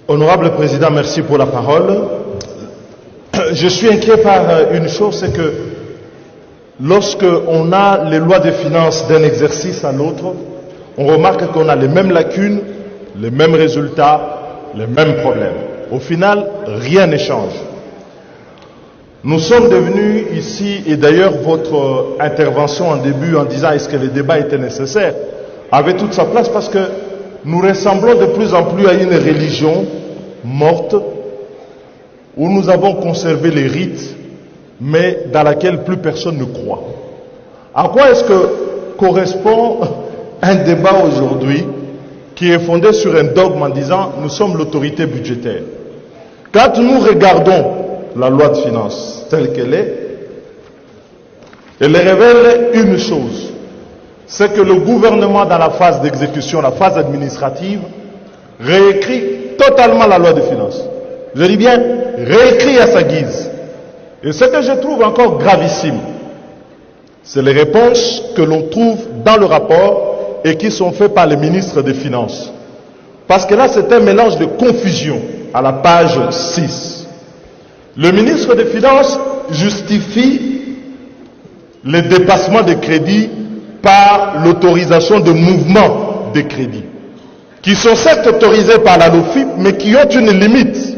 Honorable Président, merci pour la parole. Je suis inquiet par une chose, c'est que lorsque on a les lois de finances d'un exercice à l'autre, on remarque qu'on a les mêmes lacunes, les mêmes résultats, les mêmes problèmes. Au final, rien ne change. Nous sommes devenus ici, et d'ailleurs votre intervention en début en disant est-ce que le débat était nécessaire, avait toute sa place parce que nous ressemblons de plus en plus à une religion morte où nous avons conservé les rites mais dans laquelle plus personne ne croit. À quoi est-ce que correspond un débat aujourd'hui qui est fondé sur un dogme en disant nous sommes l'autorité budgétaire? Quand nous regardons la loi de finances telle qu'elle est, elle révèle une chose, c'est que le gouvernement dans la phase d'exécution, la phase administrative, réécrit totalement la loi de finances. Je dis bien, réécrit à sa guise. Et ce que je trouve encore gravissime, c'est les réponses que l'on trouve dans le rapport et qui sont faites par les ministres des Finances. Parce que là, c'est un mélange de confusion à la page 6. Le ministre des Finances justifie le dépassement des crédits par l'autorisation de mouvements de crédits, qui sont certes autorisés par la LOFIP, mais qui ont une limite.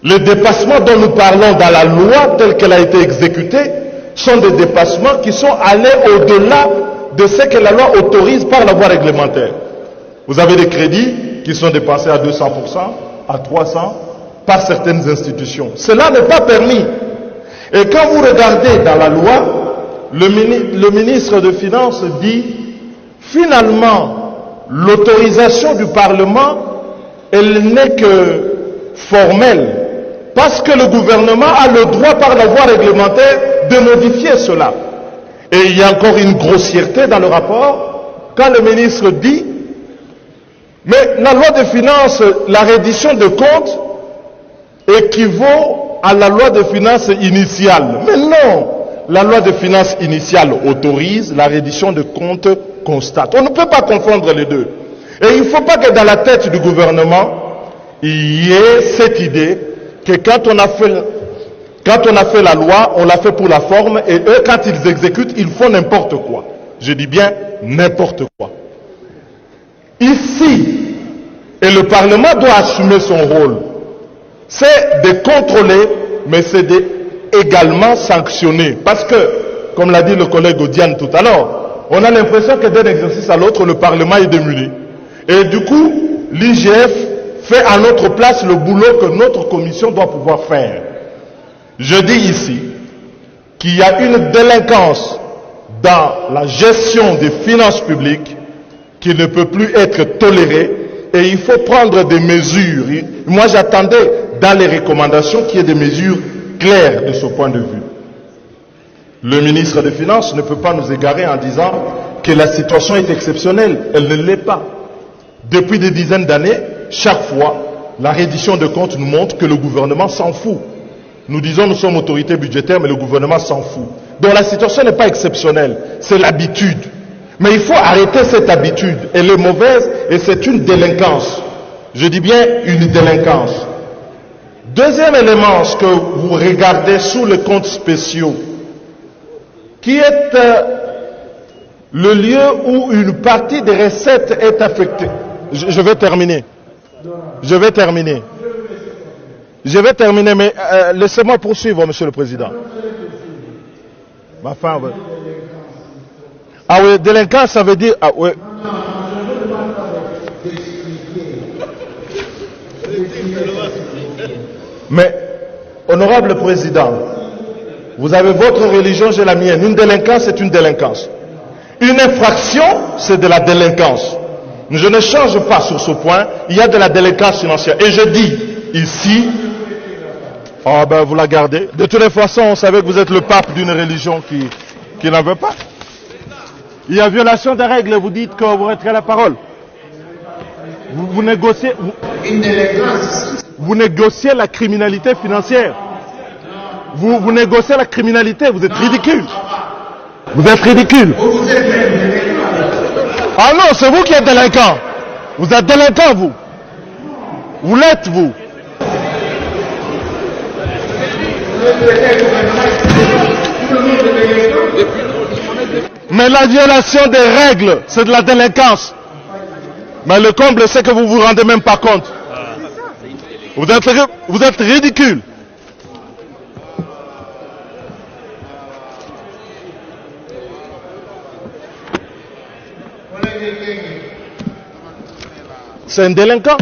Les dépassements dont nous parlons dans la loi telle qu'elle a été exécutée sont des dépassements qui sont allés au-delà de ce que la loi autorise par la voie réglementaire. Vous avez des crédits qui sont dépensés à 200%, à 300%, par certaines institutions. Cela n'est pas permis. Et quand vous regardez dans la loi, le ministre des Finances dit, finalement, l'autorisation du Parlement, elle n'est que formelle, parce que le gouvernement a le droit par la voie réglementaire de modifier cela. Et il y a encore une grossièreté dans le rapport, quand le ministre dit, mais la loi de finances, la reddition de comptes, équivaut à la loi de finances initiale. Mais non, la loi de finances initiale autorise, la reddition de comptes constate. On ne peut pas confondre les deux. Et il ne faut pas que dans la tête du gouvernement, il y ait cette idée que quand on a fait la loi, on l'a fait pour la forme, et eux, quand ils exécutent, ils font n'importe quoi. Je dis bien n'importe quoi. Ici, et le Parlement doit assumer son rôle, c'est de contrôler, mais c'est également sanctionner. Parce que, comme l'a dit le collègue Odiane tout à l'heure, on a l'impression que d'un exercice à l'autre, le Parlement est démuni. Et du coup, l'IGF fait à notre place le boulot que notre commission doit pouvoir faire. Je dis ici qu'il y a une délinquance dans la gestion des finances publiques qui ne peut plus être tolérée et il faut prendre des mesures. Moi, j'attendais dans les recommandations qu'il y ait des mesures claires de ce point de vue. Le ministre des Finances ne peut pas nous égarer en disant que la situation est exceptionnelle. Elle ne l'est pas. Depuis des dizaines d'années, chaque fois, la reddition de comptes nous montre que le gouvernement s'en fout. Nous disons nous sommes autorité budgétaire, mais le gouvernement s'en fout. Donc la situation n'est pas exceptionnelle, c'est l'habitude. Mais il faut arrêter cette habitude. Elle est mauvaise et c'est une délinquance. Je dis bien une délinquance. Deuxième élément, ce que vous regardez sous les comptes spéciaux, qui est le lieu où une partie des recettes est affectée. Je vais terminer. Je vais terminer, mais laissez-moi poursuivre, Monsieur le Président. Ma femme. Ah oui, délinquance, ça veut dire... Ah oui. Mais, honorable Président, vous avez votre religion, j'ai la mienne. Une délinquance, c'est une délinquance. Une infraction, c'est de la délinquance. Je ne change pas sur ce point, il y a de la délinquance financière. Et je dis ici, oh ben vous la gardez. De toutes les façons, on savait que vous êtes le pape d'une religion qui n'en veut pas. Il y a violation des règles, vous dites que vous retirez la parole. Vous négociez... Vous négociez la criminalité financière. Vous négociez la criminalité, vous êtes ridicule. Vous êtes ridicule. Ah non, c'est vous qui êtes délinquant. Vous êtes délinquant, vous. Où l'êtes-vous? Mais la violation des règles, c'est de la délinquance. Mais le comble, c'est que vous vous rendez même pas compte. Vous êtes ridicule. C'est un délinquant.